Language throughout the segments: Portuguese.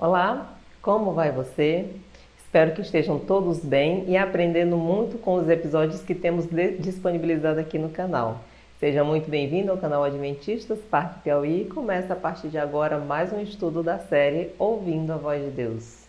Olá, como vai você? Espero que estejam todos bem e aprendendo muito com os episódios que temos disponibilizado aqui no canal. Seja muito bem-vindo ao canal Adventistas Parque Piauí e começa a partir de agora mais um estudo da série Ouvindo a Voz de Deus.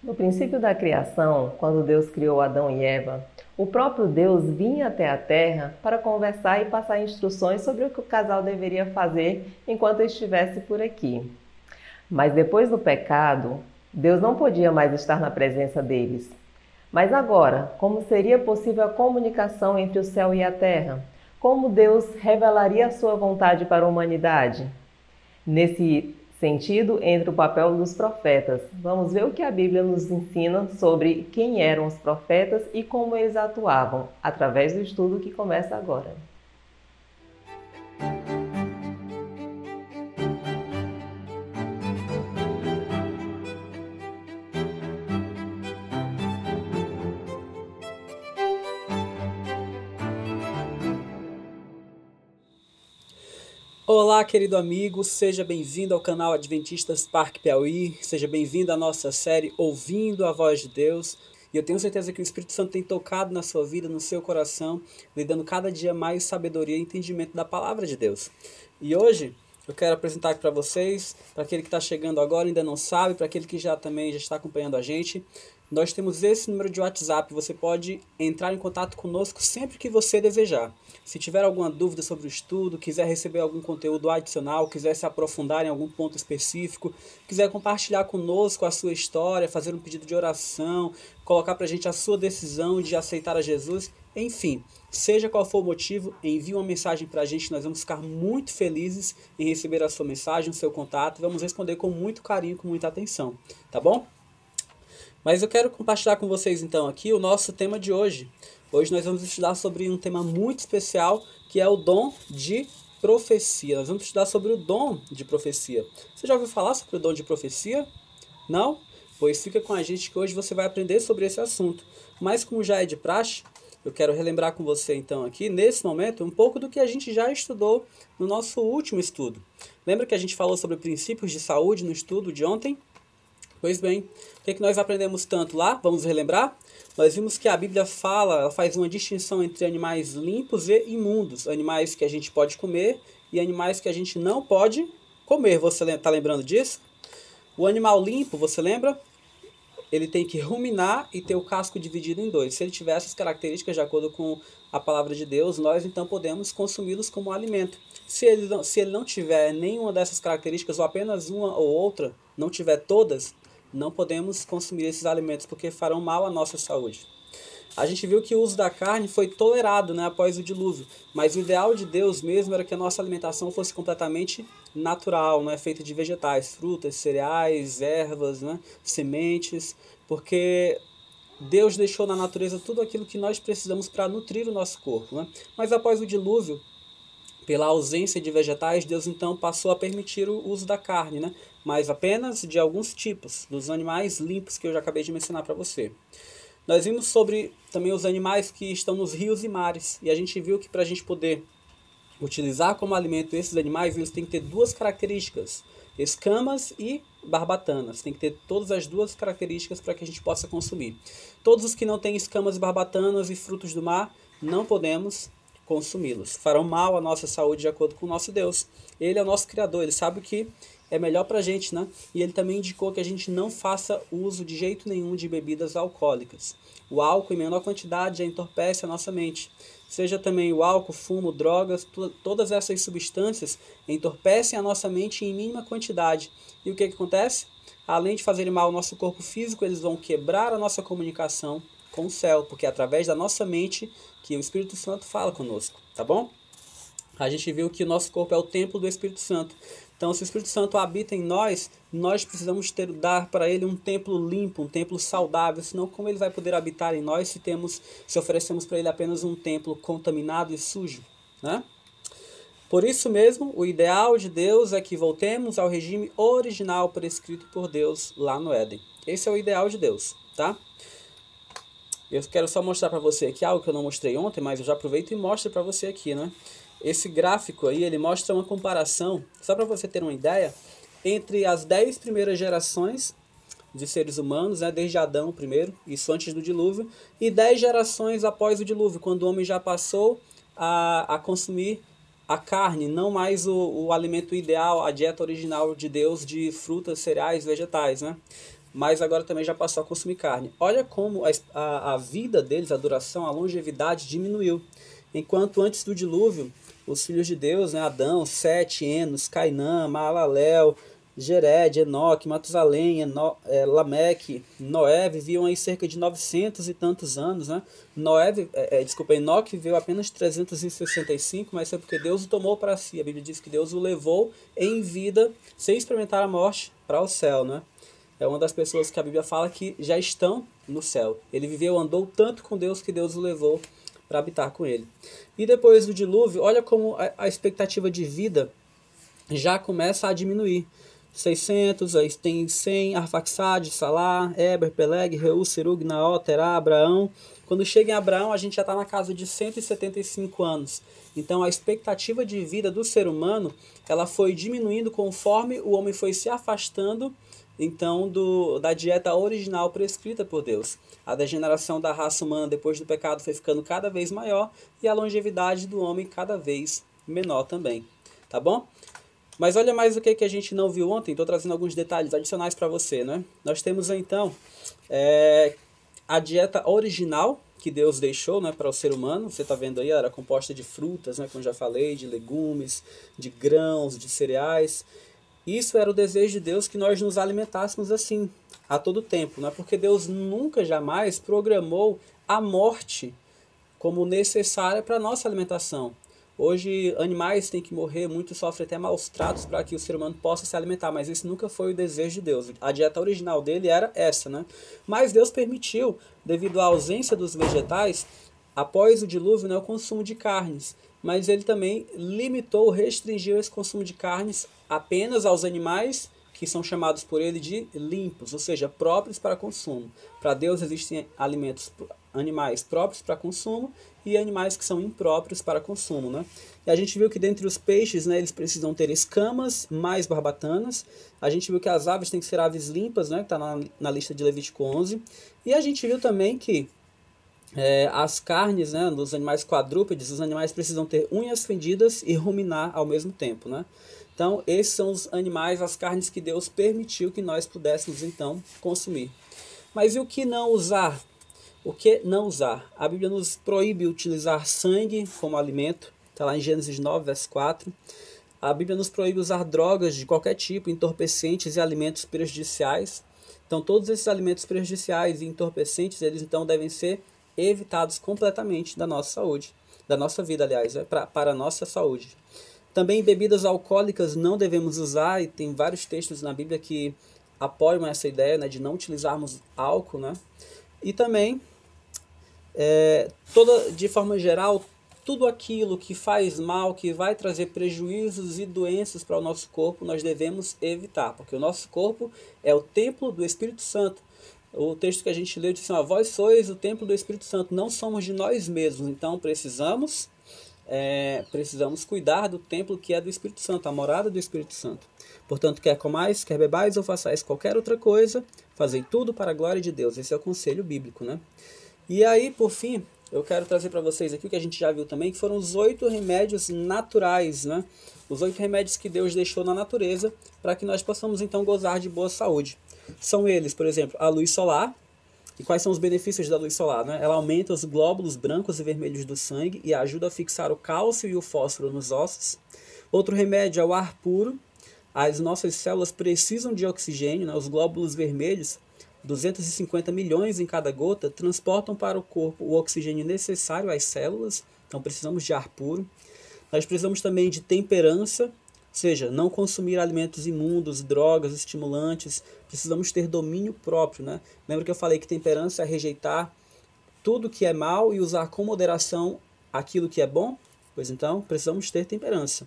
No princípio da criação, quando Deus criou Adão e Eva, o próprio Deus vinha até a terra para conversar e passar instruções sobre o que o casal deveria fazer enquanto estivesse por aqui. Mas depois do pecado, Deus não podia mais estar na presença deles. Mas agora, como seria possível a comunicação entre o céu e a terra? Como Deus revelaria a sua vontade para a humanidade? Nesse sentido, entra o papel dos profetas. Vamos ver o que a Bíblia nos ensina sobre quem eram os profetas e como eles atuavam, através do estudo que começa agora. Olá, querido amigo, seja bem-vindo ao canal Adventistas Parque Piauí, seja bem-vindo à nossa série Ouvindo a Voz de Deus. E eu tenho certeza que o Espírito Santo tem tocado na sua vida, no seu coração, lhe dando cada dia mais sabedoria e entendimento da palavra de Deus. E hoje eu quero apresentar aqui para vocês, para aquele que está chegando agora e ainda não sabe, para aquele que já está acompanhando a gente, nós temos esse número de WhatsApp, você pode entrar em contato conosco sempre que você desejar. Se tiver alguma dúvida sobre o estudo, quiser receber algum conteúdo adicional, quiser se aprofundar em algum ponto específico, quiser compartilhar conosco a sua história, fazer um pedido de oração, colocar para a gente a sua decisão de aceitar a Jesus, enfim, seja qual for o motivo, envie uma mensagem para a gente, nós vamos ficar muito felizes em receber a sua mensagem, o seu contato, vamos responder com muito carinho, com muita atenção, tá bom? Mas eu quero compartilhar com vocês então aqui o nosso tema de hoje. Hoje nós vamos estudar sobre um tema muito especial, que é o dom de profecia. Nós vamos estudar sobre o dom de profecia. Você já ouviu falar sobre o dom de profecia? Não? Pois fica com a gente que hoje você vai aprender sobre esse assunto. Mas como já é de praxe, eu quero relembrar com você então aqui, nesse momento, um pouco do que a gente já estudou no nosso último estudo. Lembra que a gente falou sobre princípios de saúde no estudo de ontem? Pois bem, o que nós aprendemos tanto lá? Vamos relembrar? Nós vimos que a Bíblia ela faz uma distinção entre animais limpos e imundos. Animais que a gente pode comer e animais que a gente não pode comer. Você está lembrando disso? O animal limpo, você lembra? Ele tem que ruminar e ter o casco dividido em dois. Se ele tiver essas características de acordo com a palavra de Deus, nós então podemos consumi-los como alimento. Se ele não tiver nenhuma dessas características, ou apenas uma ou outra, não tiver todas, não podemos consumir esses alimentos porque farão mal à nossa saúde. A gente viu que o uso da carne foi tolerado, né, após o dilúvio, mas o ideal de Deus mesmo era que a nossa alimentação fosse completamente natural, né, feita de vegetais, frutas, cereais, ervas, né, sementes, porque Deus deixou na natureza tudo aquilo que nós precisamos para nutrir o nosso corpo. Né? Mas após o dilúvio, pela ausência de vegetais, Deus então passou a permitir o uso da carne, né? Mas apenas de alguns tipos, dos animais limpos que eu já acabei de mencionar para você. Nós vimos sobre também os animais que estão nos rios e mares, e a gente viu que para a gente poder utilizar como alimento esses animais, eles têm que ter duas características, escamas e barbatanas. Tem que ter todas as duas características para que a gente possa consumir. Todos os que não têm escamas e barbatanas e frutos do mar, não podemos consumi-los. Farão mal à nossa saúde de acordo com o nosso Deus. Ele é o nosso Criador, ele sabe o que é melhor pra gente, né? E ele também indicou que a gente não faça uso de jeito nenhum de bebidas alcoólicas. O álcool em menor quantidade já entorpece a nossa mente. Seja também o álcool, fumo, drogas, todas essas substâncias entorpecem a nossa mente em mínima quantidade. E o que acontece? Além de fazerem mal ao nosso corpo físico, eles vão quebrar a nossa comunicação com o céu, porque é através da nossa mente que o Espírito Santo fala conosco, tá bom? A gente viu que o nosso corpo é o templo do Espírito Santo. Então, se o Espírito Santo habita em nós, nós precisamos dar para ele um templo limpo, um templo saudável, senão como ele vai poder habitar em nós se oferecemos para ele apenas um templo contaminado e sujo, né? Por isso mesmo, o ideal de Deus é que voltemos ao regime original prescrito por Deus lá no Éden. Esse é o ideal de Deus, tá? Eu quero só mostrar para você aqui algo que eu não mostrei ontem, mas eu já aproveito e mostro para você aqui, né? Esse gráfico aí, ele mostra uma comparação, só para você ter uma ideia, entre as 10 primeiras gerações de seres humanos, né, desde Adão primeiro, isso antes do dilúvio, e 10 gerações após o dilúvio, quando o homem já passou a consumir a carne, não mais o alimento ideal, a dieta original de Deus de frutas, cereais, vegetais, né? Mas agora também já passou a consumir carne. Olha como a vida deles, a duração, a longevidade diminuiu. Enquanto antes do dilúvio, os filhos de Deus, né, Adão, Sete, Enos, Cainã, Maalalel, Jered, Enoque, Matusalém, Lameque, Noé viviam aí cerca de 900 e tantos anos, né? Enoque viveu apenas 365, mas é porque Deus o tomou para si. A Bíblia diz que Deus o levou em vida, sem experimentar a morte, para o céu, né? É uma das pessoas que a Bíblia fala que já estão no céu. Ele viveu, andou tanto com Deus que Deus o levou para habitar com ele. E depois do dilúvio, olha como a expectativa de vida já começa a diminuir. 600, aí tem 100, Arfaxade, Salá, Eber, Peleg, Reu, Serug, Naó, Terá, Abraão. Quando chega em Abraão, a gente já está na casa de 175 anos. Então a expectativa de vida do ser humano, ela foi diminuindo conforme o homem foi se afastando então da dieta original prescrita por Deus. A degeneração da raça humana depois do pecado foi ficando cada vez maior e a longevidade do homem cada vez menor também. Tá bom? Mas olha mais o que a gente não viu ontem, estou trazendo alguns detalhes adicionais para você, né? Nós temos então a dieta original que Deus deixou, né, para o ser humano. Você está vendo aí, ela era composta de frutas, né, como já falei, de legumes, de grãos, de cereais. Isso era o desejo de Deus, que nós nos alimentássemos assim, a todo tempo, né? Porque Deus nunca, jamais programou a morte como necessária para a nossa alimentação. Hoje, animais têm que morrer, muitos sofrem até maus tratos para que o ser humano possa se alimentar, mas esse nunca foi o desejo de Deus. A dieta original dele era essa, né? Mas Deus permitiu, devido à ausência dos vegetais, após o dilúvio, né, o consumo de carnes. Mas ele também limitou, restringiu esse consumo de carnes apenas aos animais que são chamados por ele de limpos, ou seja, próprios para consumo. Para Deus existem animais próprios para consumo e animais que são impróprios para consumo, né? E a gente viu que dentre os peixes, né, eles precisam ter escamas mais barbatanas. A gente viu que as aves têm que ser aves limpas, né, que está na lista de Levítico 11. E a gente viu também que as carnes, né, dos animais quadrúpedes, os animais precisam ter unhas fendidas e ruminar ao mesmo tempo, né? Então, esses são os animais, as carnes que Deus permitiu que nós pudéssemos, então, consumir. Mas e o que não usar? O que não usar? A Bíblia nos proíbe utilizar sangue como alimento, está lá em Gênesis 9, verso 4. A Bíblia nos proíbe usar drogas de qualquer tipo, entorpecentes e alimentos prejudiciais. Então, todos esses alimentos prejudiciais e entorpecentes, eles então devem ser evitados completamente da nossa saúde, da nossa vida, aliás, para a nossa saúde. Também bebidas alcoólicas não devemos usar, e tem vários textos na Bíblia que apoiam essa ideia, né, de não utilizarmos álcool, né? E também, de forma geral, tudo aquilo que faz mal, que vai trazer prejuízos e doenças para o nosso corpo, nós devemos evitar, porque o nosso corpo é o templo do Espírito Santo. O texto que a gente leu diz assim, vós sois o templo do Espírito Santo, não somos de nós mesmos, então precisamos cuidar do templo que é do Espírito Santo, a morada do Espírito Santo. Portanto, quer comais, quer bebais ou façais qualquer outra coisa, fazei tudo para a glória de Deus. Esse é o conselho bíblico, né? E aí, por fim, eu quero trazer para vocês aqui o que a gente já viu também, que foram os 8 remédios naturais, né? Os 8 remédios que Deus deixou na natureza para que nós possamos então gozar de boa saúde. São eles, por exemplo, a luz solar. E quais são os benefícios da luz solar, né? Ela aumenta os glóbulos brancos e vermelhos do sangue e ajuda a fixar o cálcio e o fósforo nos ossos. Outro remédio é o ar puro. As nossas células precisam de oxigênio, né? Os glóbulos vermelhos, 250 milhões em cada gota, transportam para o corpo o oxigênio necessário às células. Então precisamos de ar puro. Nós precisamos também de temperança. seja, não consumir alimentos imundos, drogas, estimulantes. Precisamos ter domínio próprio, né? Lembra que eu falei que temperança é rejeitar tudo que é mal e usar com moderação aquilo que é bom? Pois então, precisamos ter temperança.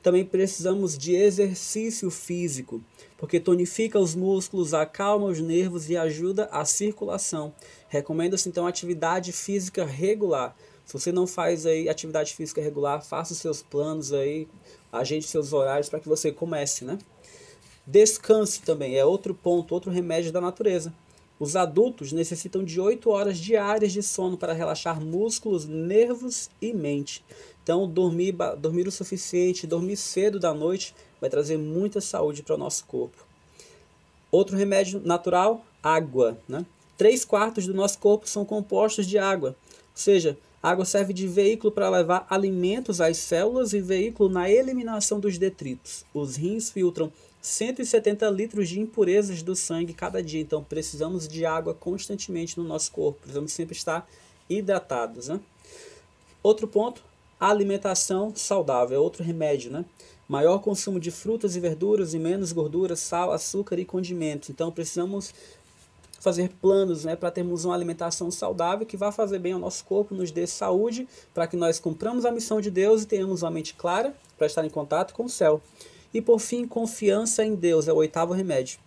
Também precisamos de exercício físico, porque tonifica os músculos, acalma os nervos e ajuda a circulação. Recomenda-se então atividade física regular. Se você não faz aí atividade física regular, faça os seus planos aí, agende seus horários para que você comece, né? Descanse também é outro ponto, outro remédio da natureza. Os adultos necessitam de 8 horas diárias de sono para relaxar músculos, nervos e mente. Então, dormir o suficiente, dormir cedo da noite, vai trazer muita saúde para o nosso corpo. Outro remédio natural, água, né? 3/4 do nosso corpo são compostos de água. Ou seja, a água serve de veículo para levar alimentos às células e veículo na eliminação dos detritos. Os rins filtram 170 litros de impurezas do sangue cada dia. Então, precisamos de água constantemente no nosso corpo. Precisamos sempre estar hidratados, né? Outro ponto, alimentação saudável. É outro remédio, né? Maior consumo de frutas e verduras e menos gordura, sal, açúcar e condimentos. Então, precisamos fazer planos, né, para termos uma alimentação saudável que vá fazer bem ao nosso corpo, nos dê saúde, para que nós cumpramos a missão de Deus e tenhamos uma mente clara para estar em contato com o céu. E por fim, confiança em Deus, é o 8º remédio.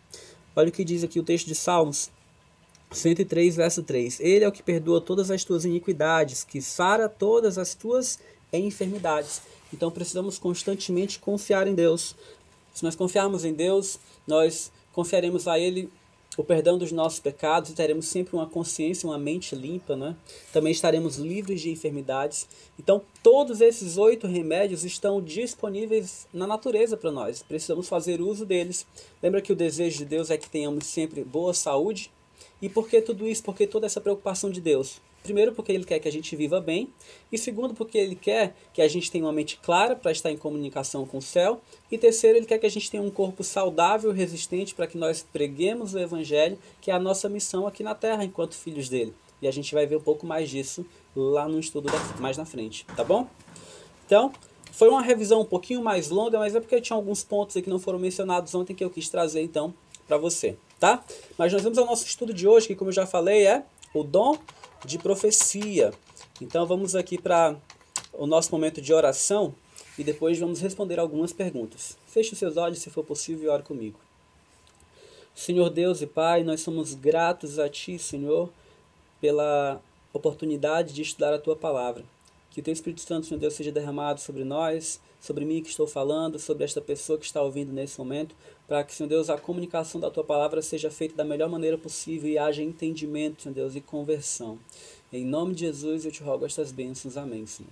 Olha o que diz aqui o texto de Salmos 103, verso 3. Ele é o que perdoa todas as tuas iniquidades, que sara todas as tuas enfermidades. Então precisamos constantemente confiar em Deus. Se nós confiarmos em Deus, nós confiaremos a Ele o perdão dos nossos pecados e teremos sempre uma consciência, uma mente limpa, né? Também estaremos livres de enfermidades. Então, todos esses 8 remédios estão disponíveis na natureza para nós. Precisamos fazer uso deles. Lembra que o desejo de Deus é que tenhamos sempre boa saúde? E por que tudo isso? Por que toda essa preocupação de Deus? Primeiro, porque Ele quer que a gente viva bem. E segundo, porque Ele quer que a gente tenha uma mente clara para estar em comunicação com o céu. E terceiro, Ele quer que a gente tenha um corpo saudável e resistente para que nós preguemos o Evangelho, que é a nossa missão aqui na Terra, enquanto filhos dEle. E a gente vai ver um pouco mais disso lá no estudo mais na frente, tá bom? Então, foi uma revisão um pouquinho mais longa, mas é porque tinha alguns pontos aqui que não foram mencionados ontem que eu quis trazer, então, para você, tá? Mas nós vamos ao nosso estudo de hoje, que como eu já falei, é o dom de profecia. Então vamos aqui para o nosso momento de oração e depois vamos responder algumas perguntas. Feche os seus olhos, se for possível, e ore comigo. Senhor Deus e Pai, nós somos gratos a Ti, Senhor, pela oportunidade de estudar a Tua Palavra. Que o Teu Espírito Santo, Senhor Deus, seja derramado sobre nós, sobre mim que estou falando, sobre esta pessoa que está ouvindo nesse momento, para que, Senhor Deus, a comunicação da Tua Palavra seja feita da melhor maneira possível e haja entendimento, Senhor Deus, e conversão. Em nome de Jesus eu te rogo estas bênçãos. Amém, Senhor.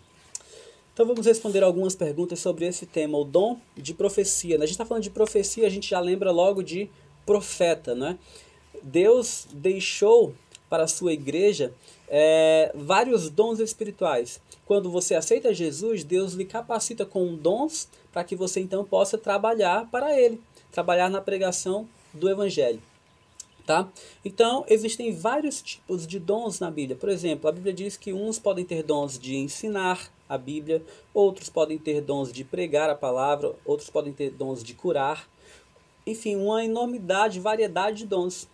Então vamos responder algumas perguntas sobre esse tema, o dom de profecia. A gente está falando de profecia, a gente já lembra logo de profeta, né? Deus deixou para a sua igreja vários dons espirituais. Quando você aceita Jesus, Deus lhe capacita com dons para que você então possa trabalhar para Ele, trabalhar na pregação do Evangelho. Tá? Então, existem vários tipos de dons na Bíblia. Por exemplo, a Bíblia diz que uns podem ter dons de ensinar a Bíblia, outros podem ter dons de pregar a palavra, outros podem ter dons de curar. Enfim, uma enormidade, variedade de dons.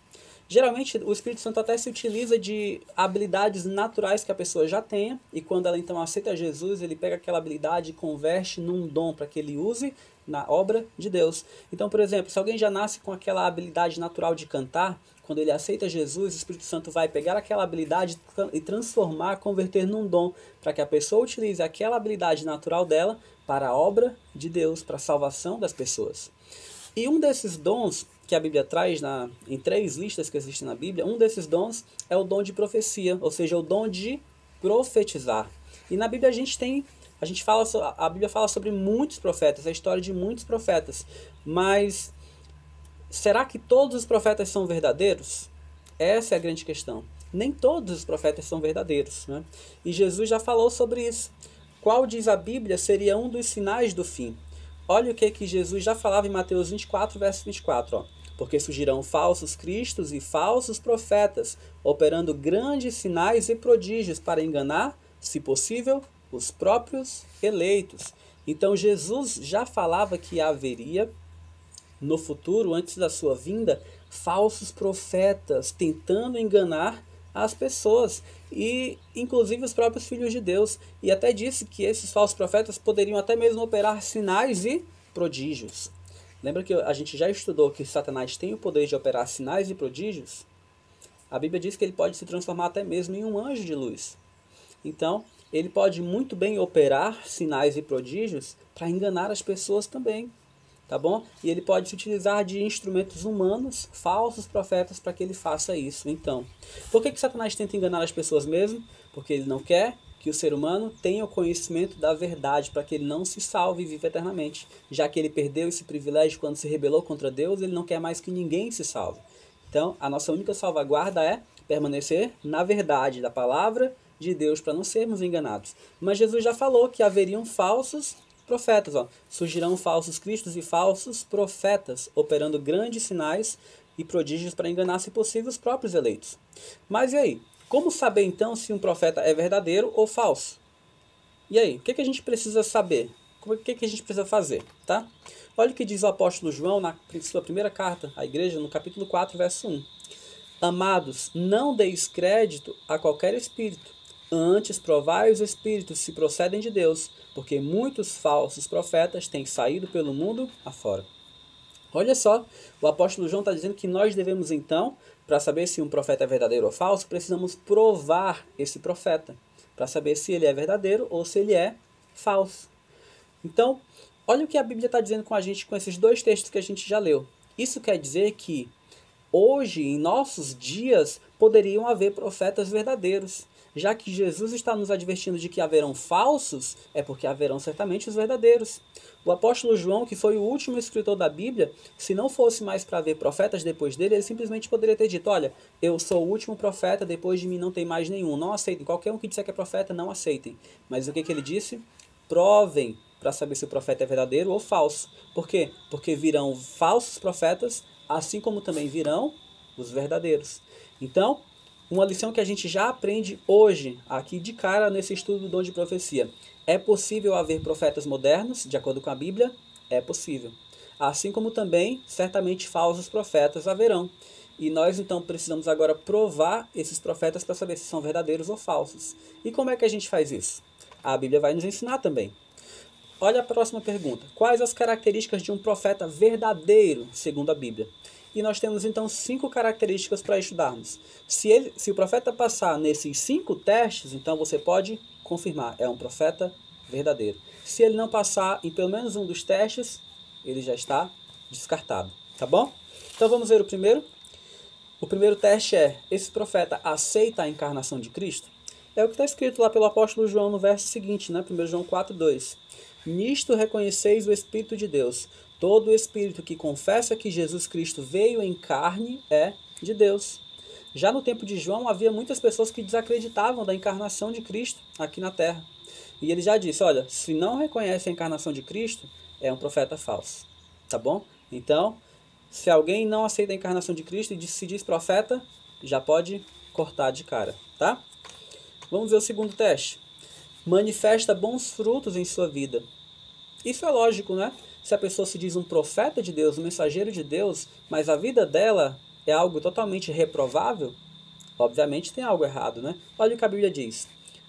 Geralmente, o Espírito Santo até se utiliza de habilidades naturais que a pessoa já tenha, e quando ela então aceita Jesus, ele pega aquela habilidade e converte num dom para que ele use na obra de Deus. Então, por exemplo, se alguém já nasce com aquela habilidade natural de cantar, quando ele aceita Jesus, o Espírito Santo vai pegar aquela habilidade e transformar, converter num dom, para que a pessoa utilize aquela habilidade natural dela para a obra de Deus, para a salvação das pessoas. E um desses dons que a Bíblia traz em 3 listas que existem na Bíblia, um desses dons é o dom de profecia, ou seja, o dom de profetizar. E na Bíblia a Bíblia fala sobre muitos profetas, a história de muitos profetas. Mas será que todos os profetas são verdadeiros? Essa é a grande questão. Nem todos os profetas são verdadeiros, né? E Jesus já falou sobre isso. Qual, diz a Bíblia, seria um dos sinais do fim? Olha o que Jesus já falava em Mateus 24, verso 24. Ó. Porque surgirão falsos cristos e falsos profetas, operando grandes sinais e prodígios para enganar, se possível, os próprios eleitos. Então Jesus já falava que haveria no futuro, antes da sua vinda, falsos profetas tentando enganar as pessoas e inclusive os próprios filhos de Deus. E até disse que esses falsos profetas poderiam até mesmo operar sinais e prodígios. Lembra que a gente já estudou que Satanás tem o poder de operar sinais e prodígios? A Bíblia diz que ele pode se transformar até mesmo em um anjo de luz. Então, ele pode muito bem operar sinais e prodígios para enganar as pessoas também, tá bom? E ele pode se utilizar de instrumentos humanos, falsos profetas, para que ele faça isso. Então, por que Satanás tenta enganar as pessoas mesmo? Porque ele não quer que o ser humano tenha o conhecimento da verdade, para que ele não se salve e viva eternamente. Já que ele perdeu esse privilégio quando se rebelou contra Deus, ele não quer mais que ninguém se salve. Então, a nossa única salvaguarda é permanecer na verdade da palavra de Deus, para não sermos enganados. Mas Jesus já falou que haveriam falsos profetas. Surgirão falsos cristos e falsos profetas, operando grandes sinais e prodígios para enganar, se possível, os próprios eleitos. Mas e aí? Como saber então se um profeta é verdadeiro ou falso? E aí? O que a gente precisa saber? O que a gente precisa fazer? Tá? Olha o que diz o apóstolo João na sua primeira carta à igreja, no capítulo 4, verso 1. Amados, não deis crédito a qualquer espírito. Antes, provai os espíritos se procedem de Deus, porque muitos falsos profetas têm saído pelo mundo afora. Olha só, o apóstolo João está dizendo que nós devemos então, para saber se um profeta é verdadeiro ou falso, precisamos provar esse profeta, para saber se ele é verdadeiro ou se ele é falso. Então, olha o que a Bíblia está dizendo com a gente com esses dois textos que a gente já leu. Isso quer dizer que hoje, em nossos dias, poderiam haver profetas verdadeiros. Já que Jesus está nos advertindo de que haverão falsos, é porque haverão certamente os verdadeiros. O apóstolo João, que foi o último escritor da Bíblia, se não fosse mais para haver profetas depois dele, ele simplesmente poderia ter dito, olha, eu sou o último profeta, depois de mim não tem mais nenhum, não aceitem. Qualquer um que disser que é profeta, não aceitem. Mas o que ele disse? Provem para saber se o profeta é verdadeiro ou falso. Por quê? Porque virão falsos profetas, assim como também virão os verdadeiros. Então, uma lição que a gente já aprende hoje, aqui de cara nesse estudo do dom de profecia. É possível haver profetas modernos, de acordo com a Bíblia? É possível. Assim como também, certamente, falsos profetas haverão. E nós, então, precisamos agora provar esses profetas para saber se são verdadeiros ou falsos. E como é que a gente faz isso? A Bíblia vai nos ensinar também. Olha a próxima pergunta. Quais as características de um profeta verdadeiro, segundo a Bíblia? E nós temos então 5 características para estudarmos. Se o profeta passar nesses 5 testes, então você pode confirmar, é um profeta verdadeiro. Se ele não passar em pelo menos um dos testes, ele já está descartado. Tá bom? Então vamos ver o primeiro. O primeiro teste é, esse profeta aceita a encarnação de Cristo? É o que está escrito lá pelo apóstolo João no verso seguinte, né? 1 João 4,2. Nisto reconheceis o Espírito de Deus. Todo espírito que confessa que Jesus Cristo veio em carne é de Deus. Já no tempo de João, havia muitas pessoas que desacreditavam da encarnação de Cristo aqui na terra. E ele já disse, olha, se não reconhece a encarnação de Cristo, é um profeta falso. Tá bom? Então, se alguém não aceita a encarnação de Cristo e se diz profeta, já pode cortar de cara, tá? Vamos ver o segundo teste. Manifesta bons frutos em sua vida. Isso é lógico, né? Se a pessoa se diz um profeta de Deus, um mensageiro de Deus, mas a vida dela é algo totalmente reprovável, obviamente tem algo errado, né? Olha o que a Bíblia diz.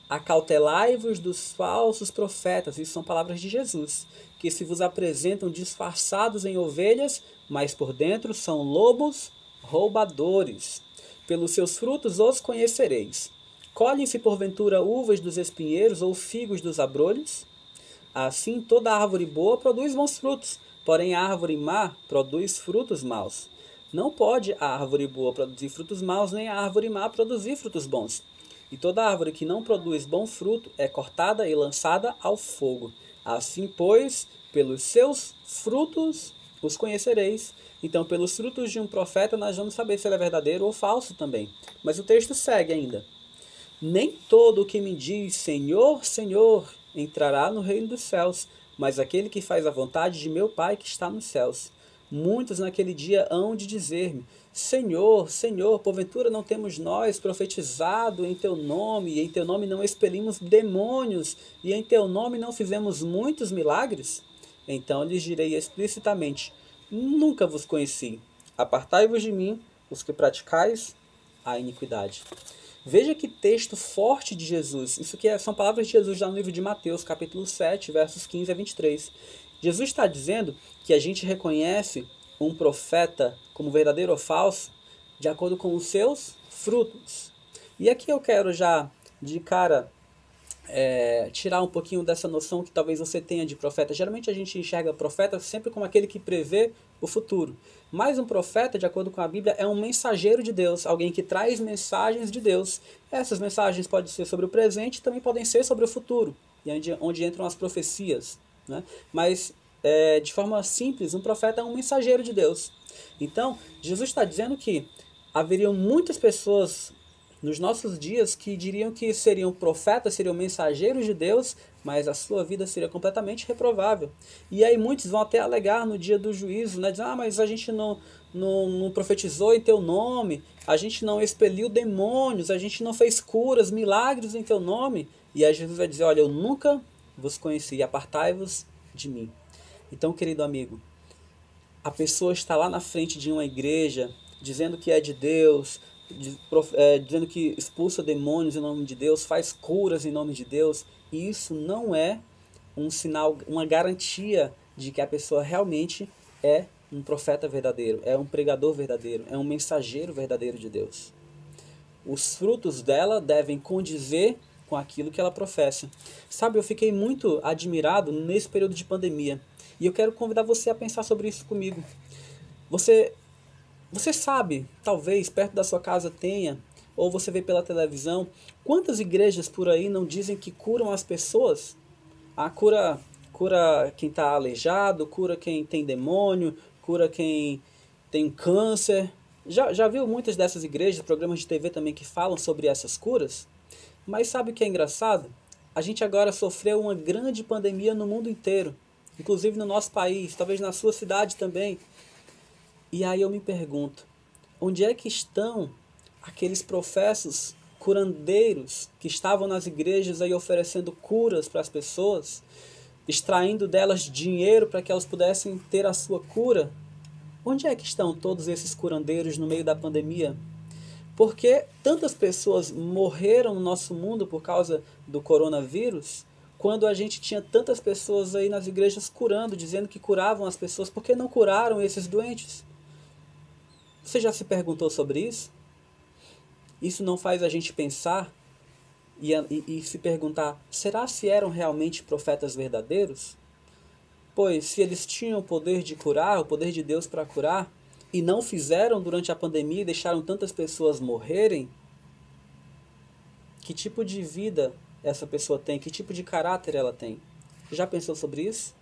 Acautelai-vos dos falsos profetas, isso são palavras de Jesus, que se vos apresentam disfarçados em ovelhas, mas por dentro são lobos roubadores. Pelos seus frutos os conhecereis. Colhem-se porventura uvas dos espinheiros ou figos dos abrolhos? Assim, toda árvore boa produz bons frutos, porém a árvore má produz frutos maus. Não pode a árvore boa produzir frutos maus, nem a árvore má produzir frutos bons. E toda árvore que não produz bom fruto é cortada e lançada ao fogo. Assim, pois, pelos seus frutos os conhecereis. Então, pelos frutos de um profeta, nós vamos saber se ele é verdadeiro ou falso também. Mas o texto segue ainda. Nem todo o que me diz Senhor, Senhor, entrará no reino dos céus, mas aquele que faz a vontade de meu Pai que está nos céus. Muitos naquele dia hão de dizer-me: Senhor, Senhor, porventura não temos nós profetizado em teu nome, e em teu nome não expelimos demônios, e em teu nome não fizemos muitos milagres? Então lhes direi explicitamente: Nunca vos conheci. Apartai-vos de mim, os que praticais a iniquidade. Veja que texto forte de Jesus. Isso aqui são palavras de Jesus lá no livro de Mateus, capítulo 7, versos 15 a 23. Jesus está dizendo que a gente reconhece um profeta como verdadeiro ou falso de acordo com os seus frutos. E aqui eu quero já, de cara, tirar um pouquinho dessa noção que talvez você tenha de profeta. Geralmente a gente enxerga profeta sempre como aquele que prevê o futuro. Mas um profeta, de acordo com a Bíblia, é um mensageiro de Deus, alguém que traz mensagens de Deus. Essas mensagens podem ser sobre o presente e também podem ser sobre o futuro, e onde entram as profecias, né? Mas, de forma simples, um profeta é um mensageiro de Deus. Então, Jesus está dizendo que haveriam muitas pessoas nos nossos dias que diriam que seriam profetas, seriam mensageiros de Deus, mas a sua vida seria completamente reprovável. E aí muitos vão até alegar no dia do juízo, né? Dizendo, mas a gente não profetizou em teu nome, a gente não expeliu demônios, a gente não fez curas, milagres em teu nome. E aí Jesus vai dizer, olha, eu nunca vos conheci, apartai-vos de mim. Então, querido amigo, a pessoa está lá na frente de uma igreja, dizendo que é de Deus, dizendo que expulsa demônios em nome de Deus, faz curas em nome de Deus, e isso não é um sinal, uma garantia de que a pessoa realmente é um profeta verdadeiro, é um pregador verdadeiro, é um mensageiro verdadeiro de Deus. Os frutos dela devem condizer com aquilo que ela professa. Sabe, eu fiquei muito admirado nesse período de pandemia, e eu quero convidar você a pensar sobre isso comigo. Você sabe, talvez perto da sua casa tenha, ou você vê pela televisão, quantas igrejas por aí não dizem que curam as pessoas? Cura quem está aleijado, cura quem tem demônio, cura quem tem câncer. Já viu muitas dessas igrejas, programas de TV também que falam sobre essas curas? Mas sabe o que é engraçado? A gente agora sofreu uma grande pandemia no mundo inteiro, inclusive no nosso país, talvez na sua cidade também. E aí eu me pergunto, onde é que estão aqueles professos curandeiros que estavam nas igrejas aí oferecendo curas para as pessoas, extraindo delas dinheiro para que elas pudessem ter a sua cura? Onde é que estão todos esses curandeiros no meio da pandemia? Por que tantas pessoas morreram no nosso mundo por causa do coronavírus, quando a gente tinha tantas pessoas aí nas igrejas curando, dizendo que curavam as pessoas? Por que não curaram esses doentes? Você já se perguntou sobre isso? Isso não faz a gente pensar e se perguntar, será se eram realmente profetas verdadeiros? Pois se eles tinham o poder de curar, o poder de Deus para curar, e não fizeram durante a pandemia e deixaram tantas pessoas morrerem, que tipo de vida essa pessoa tem? Que tipo de caráter ela tem? Já pensou sobre isso?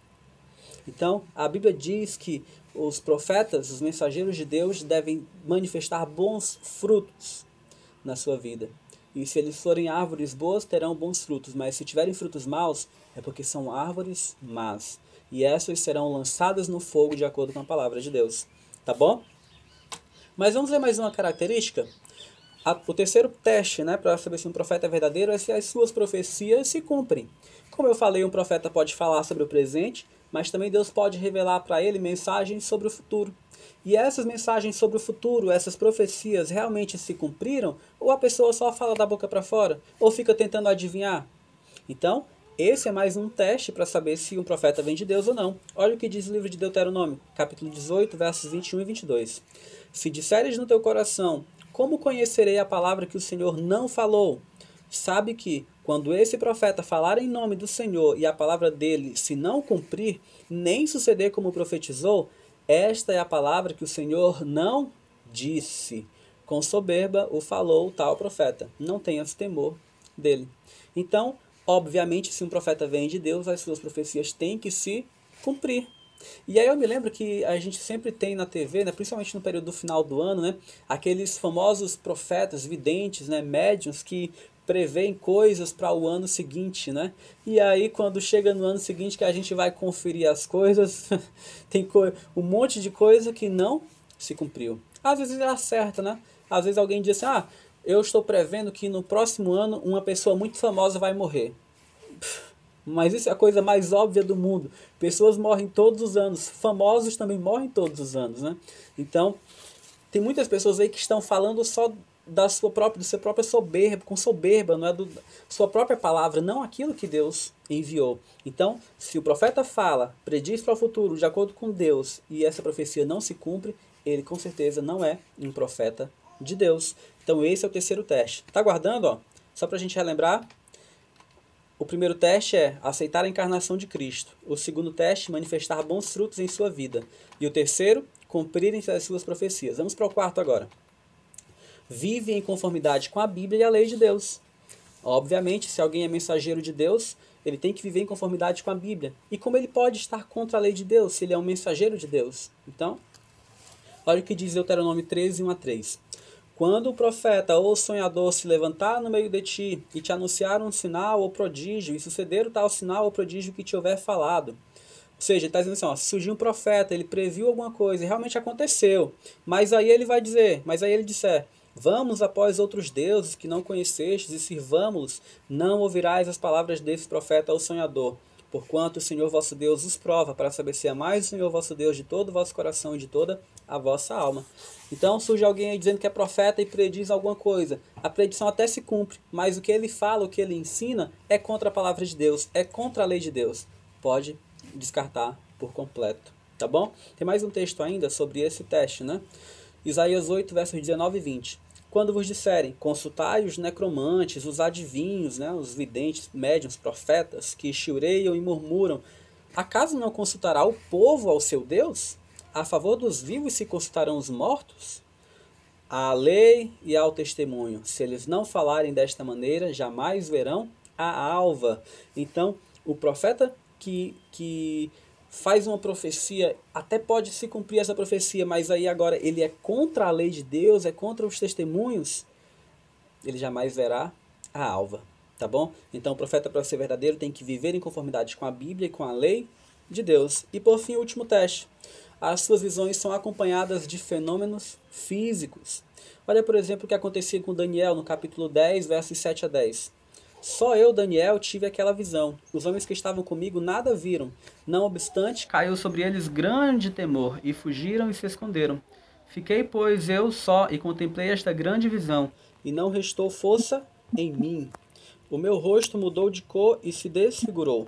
Então, a Bíblia diz que os profetas, os mensageiros de Deus, devem manifestar bons frutos na sua vida. E se eles forem árvores boas, terão bons frutos. Mas se tiverem frutos maus, é porque são árvores más. E essas serão lançadas no fogo de acordo com a palavra de Deus. Tá bom? Mas vamos ver mais uma característica. O terceiro teste, né, para saber se um profeta é verdadeiro é se as suas profecias se cumprem. Como eu falei, um profeta pode falar sobre o presente, mas também Deus pode revelar para ele mensagens sobre o futuro. E essas mensagens sobre o futuro, essas profecias realmente se cumpriram? Ou a pessoa só fala da boca para fora? Ou fica tentando adivinhar? Então, esse é mais um teste para saber se um profeta vem de Deus ou não. Olha o que diz o livro de Deuteronômio, capítulo 18, versos 21 e 22. Se disseres no teu coração, como conhecerei a palavra que o Senhor não falou? Sabe que, quando esse profeta falar em nome do Senhor e a palavra dele se não cumprir, nem suceder como profetizou, esta é a palavra que o Senhor não disse. Com soberba o falou tal profeta. Não tenhas temor dele. Então, obviamente, se um profeta vem de Deus, as suas profecias têm que se cumprir. E aí eu me lembro que a gente sempre tem na TV, né, principalmente no período do final do ano, né, aqueles famosos profetas, videntes, né, médiuns que preveem coisas para o ano seguinte, né? E aí quando chega no ano seguinte que a gente vai conferir as coisas, tem um monte de coisa que não se cumpriu. Às vezes ela acerta, né? Às vezes alguém diz assim, eu estou prevendo que no próximo ano uma pessoa muito famosa vai morrer. Mas isso é a coisa mais óbvia do mundo. Pessoas morrem todos os anos. Famosos também morrem todos os anos, né? Então, tem muitas pessoas aí que estão falando só da do seu própria soberba, com soberba, não é sua própria palavra, não aquilo que Deus enviou. Então, se o profeta fala, prediz para o futuro de acordo com Deus e essa profecia não se cumpre, ele com certeza não é um profeta de Deus. Então, esse é o terceiro teste. Tá guardando, ó? Só para a gente relembrar. O primeiro teste é aceitar a encarnação de Cristo. O segundo teste, manifestar bons frutos em sua vida. E o terceiro, cumprirem as suas profecias. Vamos para o quarto agora. Vive em conformidade com a Bíblia e a lei de Deus. Obviamente, se alguém é mensageiro de Deus, ele tem que viver em conformidade com a Bíblia. E como ele pode estar contra a lei de Deus, se ele é um mensageiro de Deus? Então, olha o que diz Deuteronômio 13, 1-3. Quando o profeta ou o sonhador se levantar no meio de ti e te anunciar um sinal ou prodígio, e suceder o tal sinal ou prodígio que te houver falado. Ou seja, ele está dizendo assim, se surgiu um profeta, ele previu alguma coisa e realmente aconteceu. Mas aí ele vai dizer, vamos após outros deuses que não conhecestes e sirvamos-los, não ouvirás as palavras desse profeta ou sonhador. Porquanto o Senhor vosso Deus os prova, para saber se amais o Senhor vosso Deus de todo o vosso coração e de toda a vossa alma. Então surge alguém aí dizendo que é profeta e prediz alguma coisa. A predição até se cumpre, mas o que ele fala, o que ele ensina, é contra a palavra de Deus, é contra a lei de Deus. Pode descartar por completo, tá bom? Tem mais um texto ainda sobre esse teste, né? Isaías 8, versos 19 e 20. Quando vos disserem, consultai os necromantes, os adivinhos, né, os videntes, médiuns, profetas, que chiureiam e murmuram, acaso não consultará o povo ao seu Deus? A favor dos vivos se consultarão os mortos? À lei e ao testemunho, se eles não falarem desta maneira, jamais verão a alva. Então, o profeta que faz uma profecia, até pode se cumprir essa profecia, mas aí agora ele é contra a lei de Deus, é contra os testemunhos, ele jamais verá a alva, tá bom? Então o profeta, para ser verdadeiro, tem que viver em conformidade com a Bíblia e com a lei de Deus. E por fim, o último teste. As suas visões são acompanhadas de fenômenos físicos. Olha, por exemplo, o que acontecia com Daniel no capítulo 10, versos 7 a 10. Só eu, Daniel, tive aquela visão. Os homens que estavam comigo nada viram. Não obstante, caiu sobre eles grande temor, e fugiram e se esconderam. Fiquei, pois, eu só, e contemplei esta grande visão, e não restou força em mim. O meu rosto mudou de cor e se desfigurou,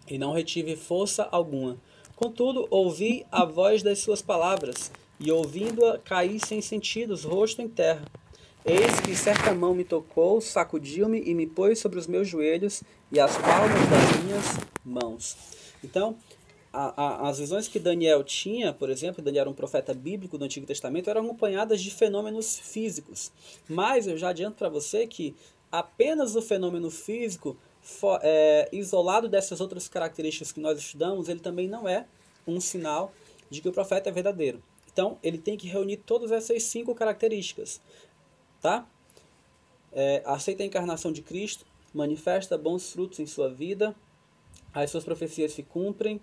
e não retive força alguma. Contudo, ouvi a voz das suas palavras, e ouvindo-a, caí sem sentidos, rosto em terra. Eis que certa mão me tocou, sacudiu-me e me pôs sobre os meus joelhos e as palmas das minhas mãos. Então, as visões que Daniel tinha, por exemplo, Daniel era um profeta bíblico do Antigo Testamento, eram acompanhadas de fenômenos físicos. Mas eu já adianto para você que apenas o fenômeno físico, isolado dessas outras características que nós estudamos, ele também não é um sinal de que o profeta é verdadeiro. Então, ele tem que reunir todas essas 5 características. Tá? Aceita a encarnação de Cristo, manifesta bons frutos em sua vida, as suas profecias se cumprem.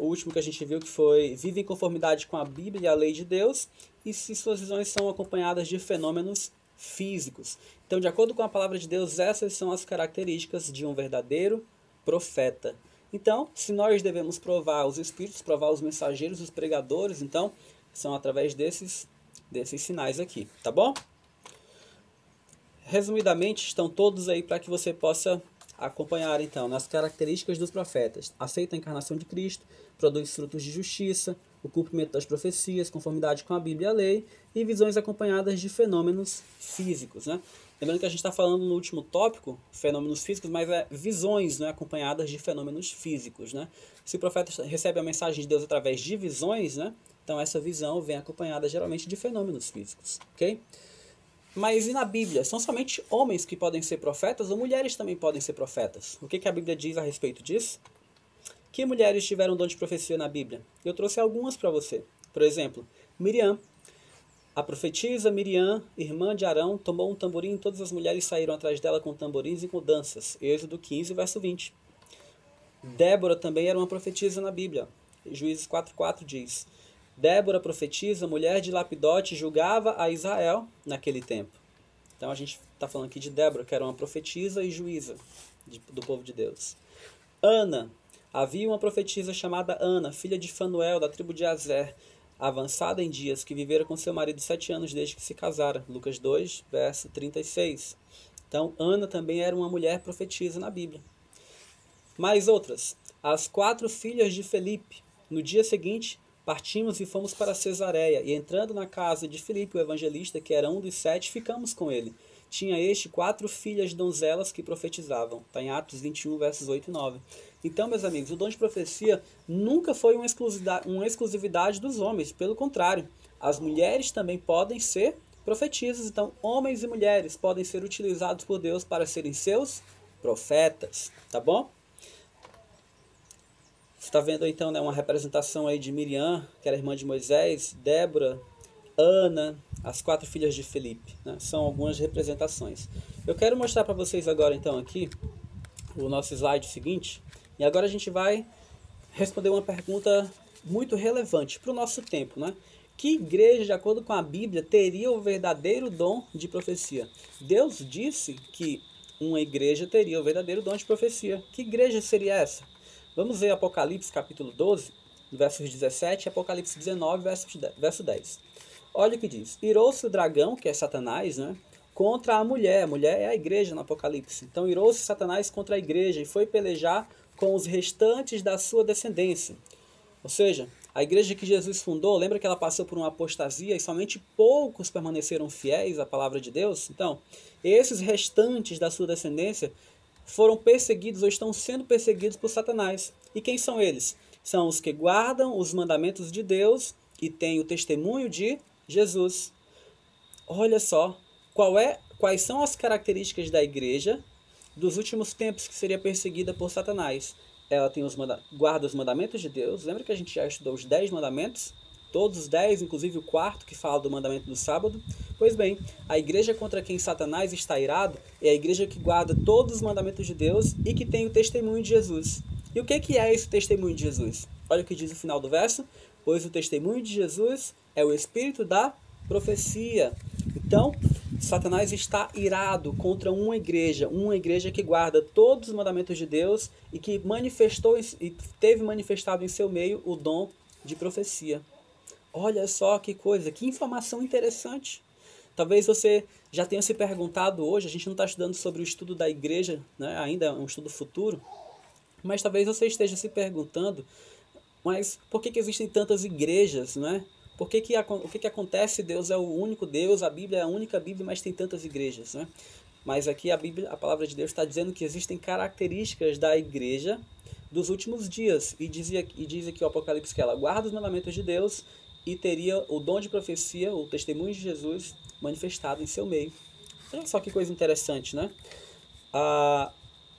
O último que a gente viu que foi vive em conformidade com a Bíblia e a lei de Deus, e se suas visões são acompanhadas de fenômenos físicos. Então, de acordo com a palavra de Deus, essas são as características de um verdadeiro profeta. Então, se nós devemos provar os espíritos, provar os mensageiros, os pregadores, então, são através desses sinais aqui, tá bom? Resumidamente, estão todos aí para que você possa acompanhar, então, nas características dos profetas. Aceita a encarnação de Cristo, produz frutos de justiça, o cumprimento das profecias, conformidade com a Bíblia e a lei, e visões acompanhadas de fenômenos físicos, né? Lembrando que a gente está falando no último tópico, fenômenos físicos, mas visões, né, acompanhadas de fenômenos físicos, né? Se o profeta recebe a mensagem de Deus através de visões, né? Então essa visão vem acompanhada geralmente de fenômenos físicos, ok? Mas e na Bíblia? São somente homens que podem ser profetas ou mulheres também podem ser profetas? O que a Bíblia diz a respeito disso? Que mulheres tiveram dom de profecia na Bíblia? Eu trouxe algumas para você. Por exemplo, Miriam. A profetisa Miriam, irmã de Arão, tomou um tamborim e todas as mulheres saíram atrás dela com tamborins e com danças. Êxodo 15, verso 20. Débora também era uma profetisa na Bíblia. Juízes 4,4 diz: Débora, profetisa, mulher de Lapidote, julgava a Israel naquele tempo. Então a gente está falando aqui de Débora, que era uma profetisa e juíza do povo de Deus. Ana. Havia uma profetisa chamada Ana, filha de Fanuel, da tribo de Azer, avançada em dias, que vivera com seu marido 7 anos desde que se casara. Lucas 2, verso 36. Então, Ana também era uma mulher profetisa na Bíblia. Mais outras. As 4 filhas de Felipe. No dia seguinte, partimos e fomos para Cesareia, e entrando na casa de Filipe, o evangelista, que era um dos 7, ficamos com ele. Tinha este 4 filhas donzelas que profetizavam. Está em Atos 21, versos 8 e 9. Então, meus amigos, o dom de profecia nunca foi uma exclusividade dos homens. Pelo contrário, as mulheres também podem ser profetisas. Então, homens e mulheres podem ser utilizados por Deus para serem seus profetas. Tá bom? Você está vendo, então, né, uma representação aí de Miriam, que era irmã de Moisés, Débora, Ana, as 4 filhas de Felipe, né? São algumas representações. Eu quero mostrar para vocês agora, então, aqui, o nosso slide seguinte. E agora a gente vai responder uma pergunta muito relevante para o nosso tempo, né? Que igreja, de acordo com a Bíblia, teria o verdadeiro dom de profecia? Deus disse que uma igreja teria o verdadeiro dom de profecia. Que igreja seria essa? Vamos ver Apocalipse capítulo 12, versos 17 e Apocalipse 19, verso 10. Olha o que diz. Irou-se o dragão, que é Satanás, né, contra a mulher. A mulher é a igreja no Apocalipse. Então irou-se Satanás contra a igreja e foi pelejar com os restantes da sua descendência. Ou seja, a igreja que Jesus fundou, lembra que ela passou por uma apostasia e somente poucos permaneceram fiéis à palavra de Deus? Então, esses restantes da sua descendência foram perseguidos ou estão sendo perseguidos por Satanás. E quem são eles? São os que guardam os mandamentos de Deus e têm o testemunho de Jesus. Olha só, quais são as características da igreja dos últimos tempos que seria perseguida por Satanás? Ela tem guarda os mandamentos de Deus. Lembra que a gente já estudou os 10 mandamentos? Todos os 10, inclusive o 4, que fala do mandamento do sábado. Pois bem, a igreja contra quem Satanás está irado é a igreja que guarda todos os mandamentos de Deus e que tem o testemunho de Jesus. E o que é esse testemunho de Jesus? Olha o que diz o final do verso. Pois o testemunho de Jesus é o espírito da profecia. Então, Satanás está irado contra uma igreja que guarda todos os mandamentos de Deus e que teve manifestado em seu meio o dom de profecia. Olha só que coisa, que informação interessante. Talvez você já tenha se perguntado hoje, a gente não está estudando sobre o estudo da igreja, né? Ainda é um estudo futuro, mas talvez você esteja se perguntando, mas por que existem tantas igrejas, né? O que acontece? Deus é o único Deus, a Bíblia é a única Bíblia, mas tem tantas igrejas, né? Mas aqui a palavra de Deus está dizendo que existem características da igreja dos últimos dias. E diz aqui o Apocalipse que ela guarda os mandamentos de Deus e teria o dom de profecia, o testemunho de Jesus manifestado em seu meio. Olha só que coisa interessante, né?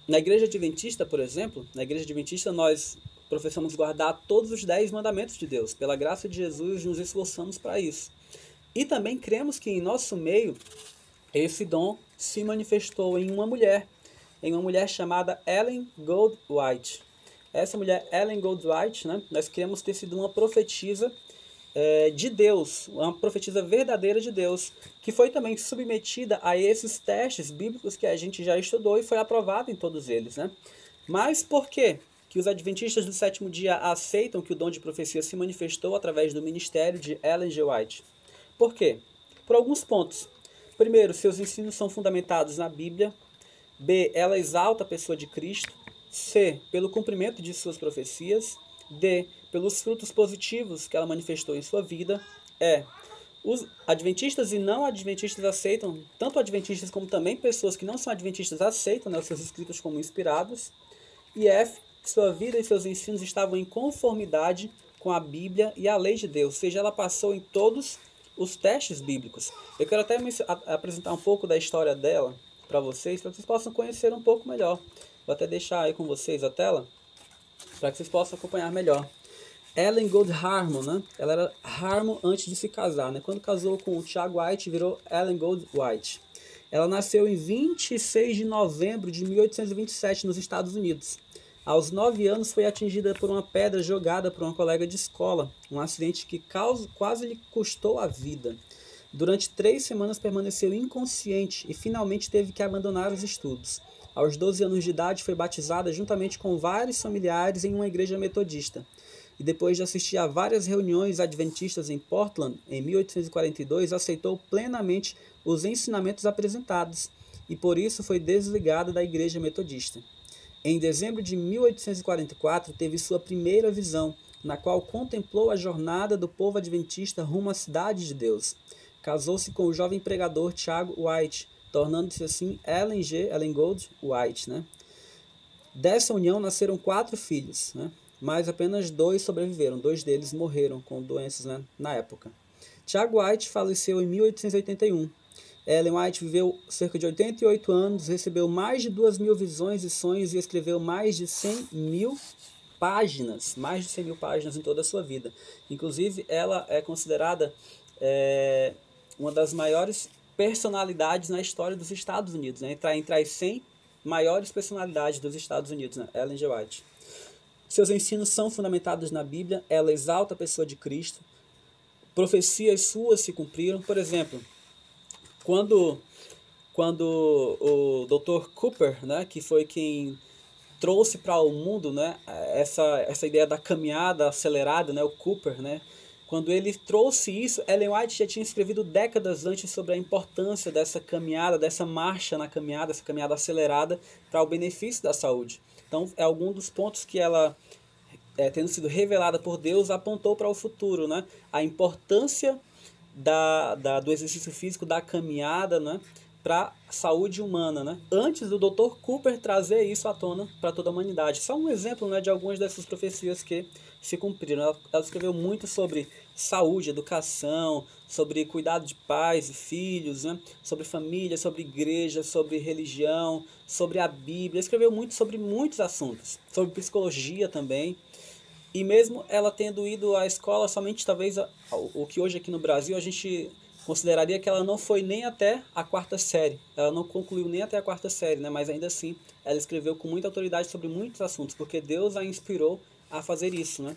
Na igreja adventista, por exemplo, na igreja adventista nós professamos guardar todos os 10 mandamentos de Deus. Pela graça de Jesus, nos esforçamos para isso. E também cremos que em nosso meio, esse dom se manifestou em uma mulher chamada Ellen Goldwhite. Essa mulher, Ellen Goldwhite, né, nós cremos ter sido uma profetisa de Deus, uma profetisa verdadeira de Deus, que foi também submetida a esses testes bíblicos que a gente já estudou e foi aprovada em todos eles, né? Mas por quê que os adventistas do sétimo dia aceitam que o dom de profecia se manifestou através do ministério de Ellen G. White? Por quê? Por alguns pontos. Primeiro, seus ensinos são fundamentados na Bíblia. B, ela exalta a pessoa de Cristo. C, pelo cumprimento de suas profecias. D, pelos frutos positivos que ela manifestou em sua vida. E, os adventistas e não adventistas aceitam, tanto adventistas como também pessoas que não são adventistas aceitam, né, os seus escritos como inspirados. E F, sua vida e seus ensinos estavam em conformidade com a Bíblia e a lei de Deus, ou seja, ela passou em todos os testes bíblicos. Eu quero até apresentar um pouco da história dela para vocês possam conhecer um pouco melhor. Vou até deixar aí com vocês a tela, para que vocês possam acompanhar melhor. Ellen Gold Harmon, né? Ela era Harmon antes de se casar, né? Quando casou com o Tiago White, virou Ellen Gold White. Ela nasceu em 26 de novembro de 1827 nos Estados Unidos. Aos 9 anos foi atingida por uma pedra jogada por uma colega de escola, um acidente que quase lhe custou a vida. Durante 3 semanas permaneceu inconsciente e finalmente teve que abandonar os estudos. Aos 12 anos de idade foi batizada juntamente com vários familiares em uma igreja metodista. E depois de assistir a várias reuniões adventistas em Portland, em 1842, aceitou plenamente os ensinamentos apresentados e por isso foi desligada da igreja metodista. Em dezembro de 1844, teve sua primeira visão, na qual contemplou a jornada do povo adventista rumo à cidade de Deus. Casou-se com o jovem pregador Tiago White, tornando-se assim Ellen Gold White, né? Dessa união nasceram 4 filhos, né? Mas apenas 2 sobreviveram. 2 deles morreram com doenças, né, na época. Tiago White faleceu em 1881. Ellen White viveu cerca de 88 anos, recebeu mais de 2.000 visões e sonhos e escreveu mais de 100.000 páginas, em toda a sua vida. Inclusive, ela é considerada uma das maiores personalidades na história dos Estados Unidos, né? Entre as 100 maiores personalidades dos Estados Unidos, né? Ellen G. White. Seus ensinos são fundamentados na Bíblia, ela exalta a pessoa de Cristo, profecias suas se cumpriram. Por exemplo, quando o Dr. Cooper, né, que foi quem trouxe para o mundo, né, essa ideia da caminhada acelerada, né, o Cooper, né, quando ele trouxe isso, Ellen White já tinha escrevido décadas antes sobre a importância dessa caminhada, dessa marcha na caminhada, essa caminhada acelerada para o benefício da saúde. Então, é algum dos pontos que ela, tendo sido revelada por Deus, apontou para o futuro, né? A importância do exercício físico, da caminhada, né? Para a saúde humana, né? Antes do Dr. Cooper trazer isso à tona para toda a humanidade. Só um exemplo, né, de algumas dessas profecias que se cumpriram. Ela escreveu muito sobre saúde, educação, sobre cuidado de pais e filhos, né? Sobre família, sobre igreja, sobre religião, sobre a Bíblia. Escreveu muito sobre muitos assuntos, sobre psicologia também. E mesmo ela tendo ido à escola somente, talvez, o que hoje aqui no Brasil a gente consideraria que ela não foi nem até a 4ª série. Ela não concluiu nem até a 4ª série, né? Mas ainda assim, ela escreveu com muita autoridade sobre muitos assuntos, porque Deus a inspirou a fazer isso, né?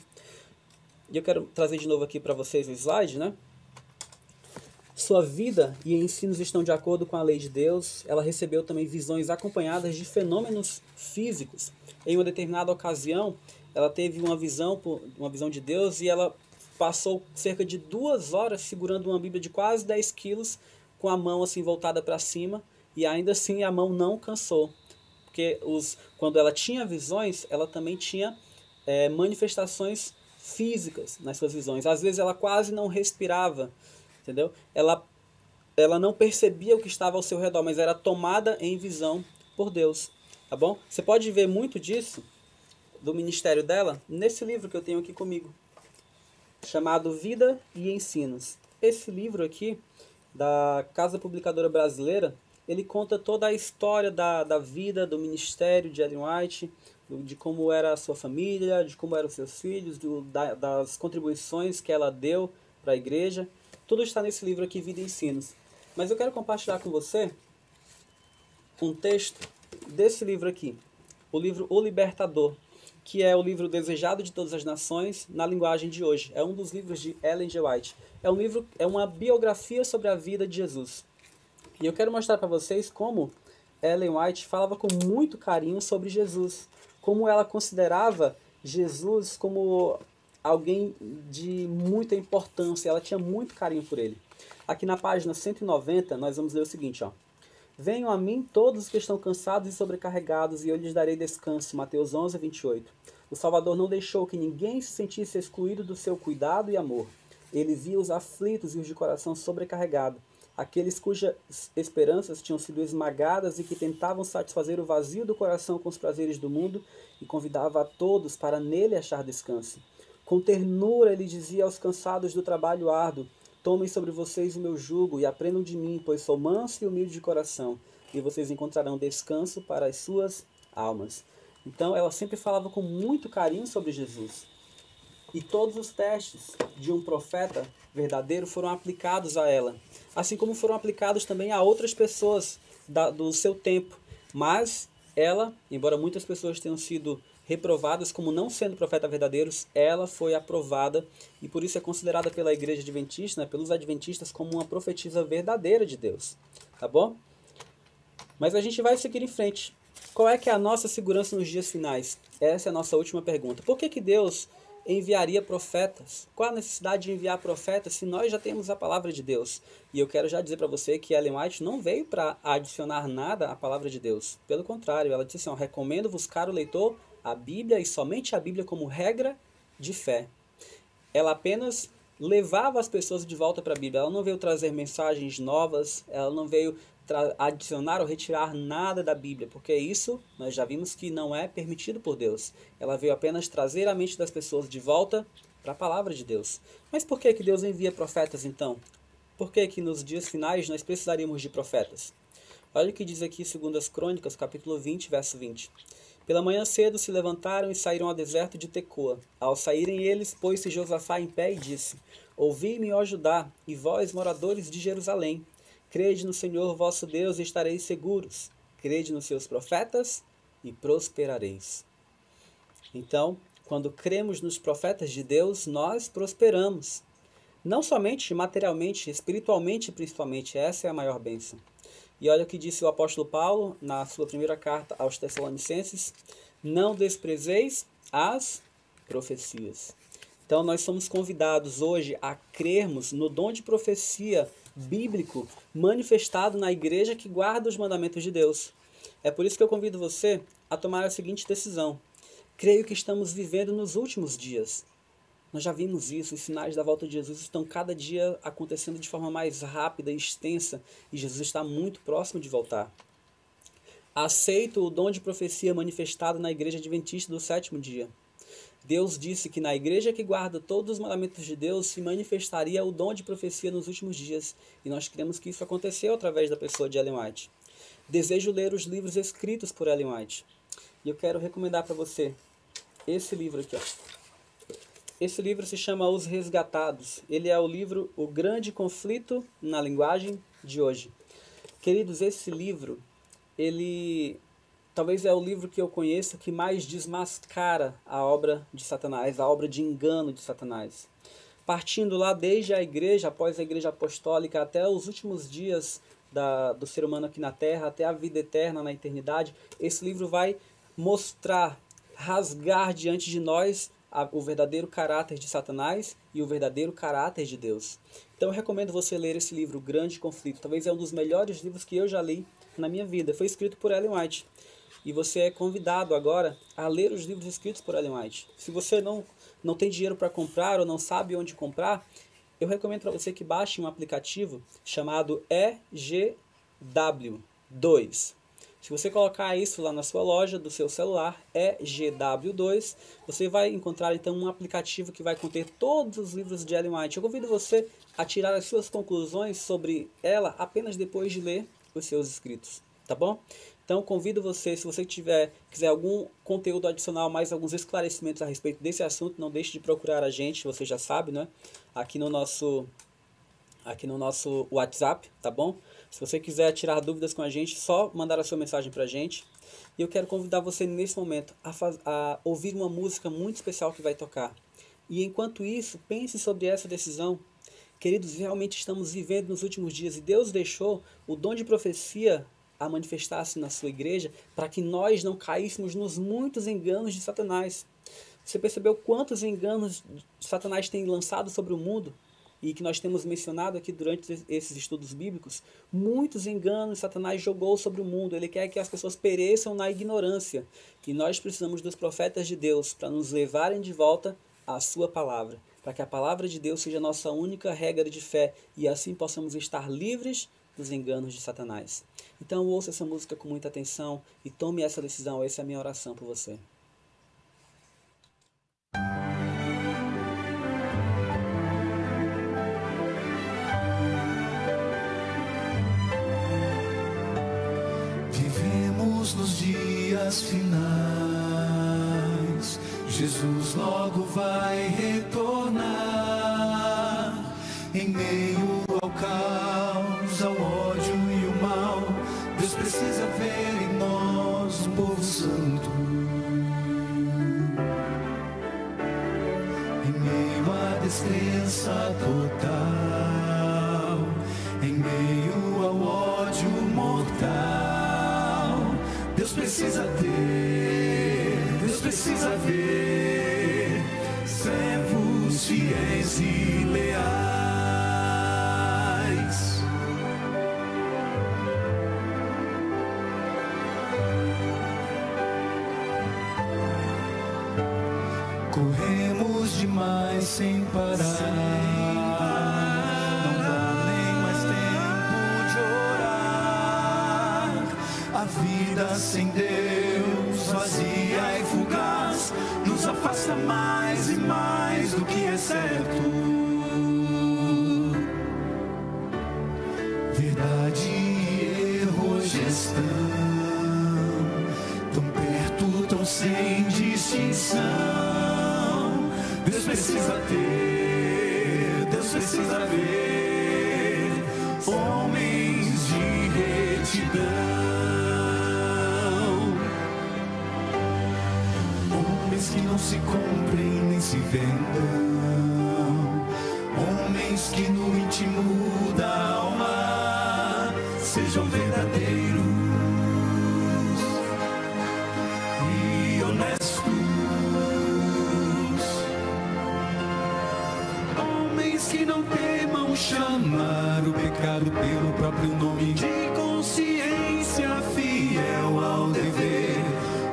E eu quero trazer de novo aqui para vocês o slide, né? Sua vida e ensinos estão de acordo com a lei de Deus. Ela recebeu também visões acompanhadas de fenômenos físicos. Em uma determinada ocasião, ela teve uma visão de Deus e ela passou cerca de 2 horas segurando uma Bíblia de quase 10 quilos, com a mão assim voltada para cima, e ainda assim a mão não cansou. Porque quando ela tinha visões, ela também tinha manifestações físicas nas suas visões. Às vezes ela quase não respirava, entendeu? Ela não percebia o que estava ao seu redor, mas era tomada em visão por Deus, tá bom? Você pode ver muito disso, do ministério dela, nesse livro que eu tenho aqui comigo, chamado Vida e Ensinos. Esse livro aqui, da Casa Publicadora Brasileira, ele conta toda a história da vida, do ministério de Ellen White, de como era a sua família, de como eram os seus filhos, das contribuições que ela deu para a igreja. Tudo está nesse livro aqui, Vida e Ensinos. Mas eu quero compartilhar com você um texto desse livro aqui, o livro O Libertador, que é o livro desejado de todas as nações na linguagem de hoje. É um dos livros de Ellen G. White. É uma biografia sobre a vida de Jesus. E eu quero mostrar para vocês como Ellen White falava com muito carinho sobre Jesus, como ela considerava Jesus como alguém de muita importância, ela tinha muito carinho por ele. Aqui na página 190, nós vamos ler o seguinte, ó. Venham a mim todos os que estão cansados e sobrecarregados, e eu lhes darei descanso. Mateus 11, 28. O Salvador não deixou que ninguém se sentisse excluído do seu cuidado e amor. Ele via os aflitos e os de coração sobrecarregado, aqueles cujas esperanças tinham sido esmagadas e que tentavam satisfazer o vazio do coração com os prazeres do mundo, e convidava a todos para nele achar descanso. Com ternura ele dizia aos cansados do trabalho árduo: tomem sobre vocês o meu jugo e aprendam de mim, pois sou manso e humilde de coração, e vocês encontrarão descanso para as suas almas. Então ela sempre falava com muito carinho sobre Jesus. E todos os testes de um profeta verdadeiro foram aplicados a ela, assim como foram aplicados também a outras pessoas do seu tempo. Mas ela, embora muitas pessoas tenham sido reprovadas como não sendo profeta verdadeiros, ela foi aprovada e por isso é considerada pela igreja adventista, né, pelos adventistas, como uma profetisa verdadeira de Deus. Tá bom? Mas a gente vai seguir em frente. Qual é que é a nossa segurança nos dias finais? Essa é a nossa última pergunta. Por que Deus enviaria profetas? Qual a necessidade de enviar profetas se nós já temos a palavra de Deus? E eu quero já dizer para você que Ellen White não veio para adicionar nada à palavra de Deus. Pelo contrário, ela disse assim, recomendo buscar o leitor a Bíblia e somente a Bíblia como regra de fé. Ela apenas levava as pessoas de volta para a Bíblia. Ela não veio trazer mensagens novas, ela não veio adicionar ou retirar nada da Bíblia, porque isso nós já vimos que não é permitido por Deus. Ela veio apenas trazer a mente das pessoas de volta para a palavra de Deus. Mas por que Deus envia profetas então? Por que nos dias finais nós precisaríamos de profetas? Olha o que diz aqui 2 Crônicas, capítulo 20, verso 20. Pela manhã cedo se levantaram e saíram ao deserto de Tecoa. Ao saírem eles, pôs-se Josafá em pé e disse, ouvi-me, ó Judá, e vós, moradores de Jerusalém. Crede no Senhor vosso Deus e estareis seguros. Crede nos seus profetas e prosperareis. Então, quando cremos nos profetas de Deus, nós prosperamos. Não somente materialmente, espiritualmente principalmente, essa é a maior bênção. E olha o que disse o apóstolo Paulo na sua primeira carta aos Tessalonicenses, não desprezeis as profecias. Então nós somos convidados hoje a crermos no dom de profecia bíblico manifestado na igreja que guarda os mandamentos de Deus. É por isso que eu convido você a tomar a seguinte decisão. Creio que estamos vivendo nos últimos dias. Nós já vimos isso, os sinais da volta de Jesus estão cada dia acontecendo de forma mais rápida e extensa, e Jesus está muito próximo de voltar. Aceito o dom de profecia manifestado na igreja adventista do sétimo dia. Deus disse que na igreja que guarda todos os mandamentos de Deus se manifestaria o dom de profecia nos últimos dias, e nós cremos que isso aconteceu através da pessoa de Ellen White. Desejo ler os livros escritos por Ellen White, e eu quero recomendar para você esse livro aqui, ó. Esse livro se chama Os Resgatados. Ele é o livro O Grande Conflito na Linguagem de Hoje. Queridos, esse livro, ele talvez é o livro que eu conheço que mais desmascara a obra de Satanás, a obra de engano de Satanás. Partindo lá desde a igreja, após a igreja apostólica, até os últimos dias do ser humano aqui na Terra, até a vida eterna na eternidade, esse livro vai mostrar, rasgar diante de nós o verdadeiro caráter de Satanás e o verdadeiro caráter de Deus. Então eu recomendo você ler esse livro, O Grande Conflito. Talvez é um dos melhores livros que eu já li na minha vida. Foi escrito por Ellen White. E você é convidado agora a ler os livros escritos por Ellen White. Se você não tem dinheiro para comprar ou não sabe onde comprar, eu recomendo para você que baixe um aplicativo chamado EGW2. Se você colocar isso lá na sua loja do seu celular, EGW2, você vai encontrar então um aplicativo que vai conter todos os livros de Ellen White. Eu convido você a tirar as suas conclusões sobre ela apenas depois de ler os seus escritos, tá bom? Então convido você, se você quiser algum conteúdo adicional, mais alguns esclarecimentos a respeito desse assunto, não deixe de procurar a gente, você já sabe, né? Aqui no nosso WhatsApp, tá bom? Se você quiser tirar dúvidas com a gente, só mandar a sua mensagem pra gente. E eu quero convidar você nesse momento a ouvir uma música muito especial que vai tocar. E enquanto isso, pense sobre essa decisão. Queridos, realmente estamos vivendo nos últimos dias e Deus deixou o dom de profecia a manifestar-se na sua igreja para que nós não caíssemos nos muitos enganos de Satanás. Você percebeu quantos enganos Satanás tem lançado sobre o mundo? E que nós temos mencionado aqui durante esses estudos bíblicos, muitos enganos Satanás jogou sobre o mundo. Ele quer que as pessoas pereçam na ignorância. E nós precisamos dos profetas de Deus para nos levarem de volta à sua palavra. Para que a palavra de Deus seja a nossa única regra de fé e assim possamos estar livres dos enganos de Satanás. Então ouça essa música com muita atenção e tome essa decisão. Essa é a minha oração por você. Nos dias finais, Jesus logo vai retornar. Em meio ao caos, ao ódio e o mal, Deus precisa ver em nós um povo santo. Em meio à descrença total, em meio ao ódio mortal, Deus precisa ver servos fiéis e leais. Corremos demais sem parar, não dá nem mais tempo de orar. A vida sem Deus, vazia e fugaz, nos afasta mais e mais do que é certo. Verdade e erro hoje estão tão perto, tão sem distinção. Deus precisa ver homens de retidão, homens que não se comprem nem se vendam, homens que no íntimo da alma sejam verdadeiros e honestos. Que não temam chamar o pecado pelo próprio nome, de consciência fiel ao dever,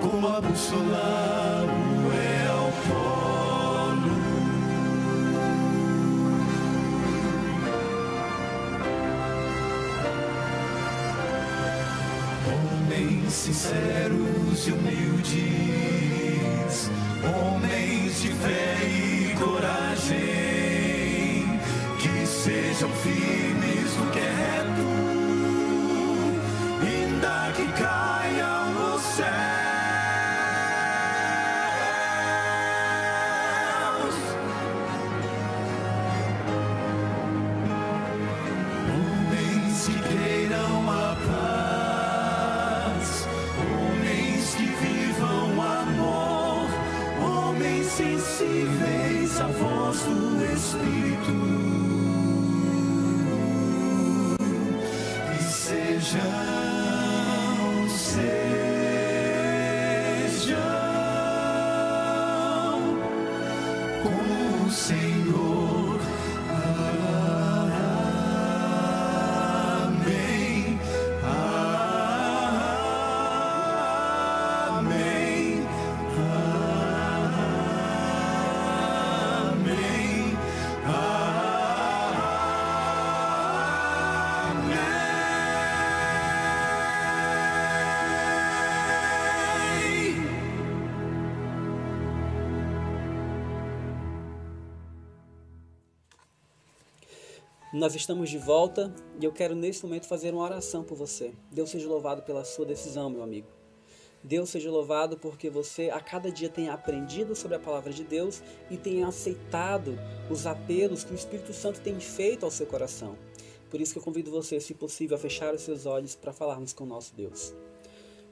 como a bússola o é ao polo. Homens sinceros e humildes, homens de fé e coragem, sejam firmes no que é reto, ainda que caiam nos céus. Homens que queiram a paz, homens que vivam amor, homens sensíveis à voz do Espírito. Sejam como o Senhor. Amém. Amém. Amém. Nós estamos de volta e eu quero nesse momento fazer uma oração por você. Deus seja louvado pela sua decisão, meu amigo. Deus seja louvado porque você a cada dia tem aprendido sobre a palavra de Deus e tem aceitado os apelos que o Espírito Santo tem feito ao seu coração. Por isso que eu convido você, se possível, a fechar os seus olhos para falarmos com o nosso Deus.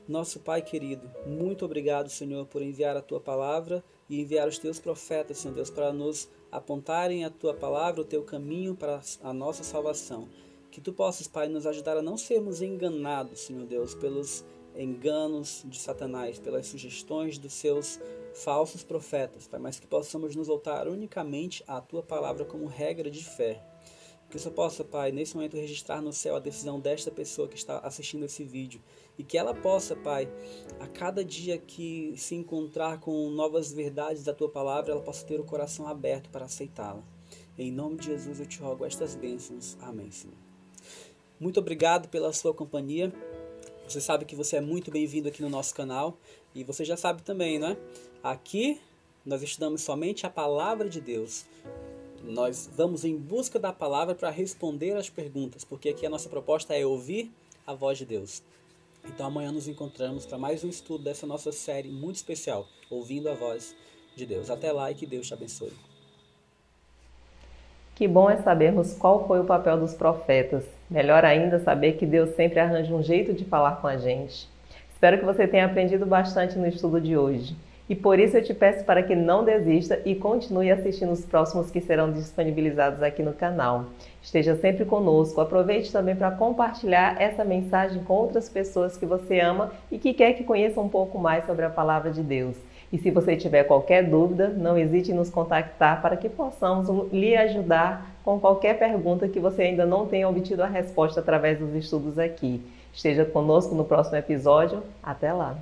Nosso Pai querido, muito obrigado, Senhor, por enviar a Tua palavra e enviar os Teus profetas, Senhor Deus, para nos apontarem a Tua palavra, o Teu caminho para a nossa salvação. Que Tu possas, Pai, nos ajudar a não sermos enganados, Senhor Deus, pelos enganos de Satanás, pelas sugestões dos seus falsos profetas, Pai, mas que possamos nos voltar unicamente à Tua palavra como regra de fé. Que eu só possa, Pai, nesse momento registrar no céu a decisão desta pessoa que está assistindo esse vídeo. E que ela possa, Pai, a cada dia que se encontrar com novas verdades da Tua palavra, ela possa ter o coração aberto para aceitá-la. Em nome de Jesus eu te rogo estas bênçãos. Amém, Senhor. Muito obrigado pela sua companhia. Você sabe que você é muito bem-vindo aqui no nosso canal. E você já sabe também, né? Aqui nós estudamos somente a palavra de Deus. Nós vamos em busca da palavra para responder às perguntas, porque aqui a nossa proposta é ouvir a voz de Deus. Então amanhã nos encontramos para mais um estudo dessa nossa série muito especial, Ouvindo a Voz de Deus. Até lá e que Deus te abençoe. Que bom é sabermos qual foi o papel dos profetas. Melhor ainda saber que Deus sempre arranja um jeito de falar com a gente. Espero que você tenha aprendido bastante no estudo de hoje. E por isso eu te peço para que não desista e continue assistindo os próximos que serão disponibilizados aqui no canal. Esteja sempre conosco. Aproveite também para compartilhar essa mensagem com outras pessoas que você ama e que quer que conheçam um pouco mais sobre a Palavra de Deus. E se você tiver qualquer dúvida, não hesite em nos contactar para que possamos lhe ajudar com qualquer pergunta que você ainda não tenha obtido a resposta através dos estudos aqui. Esteja conosco no próximo episódio. Até lá!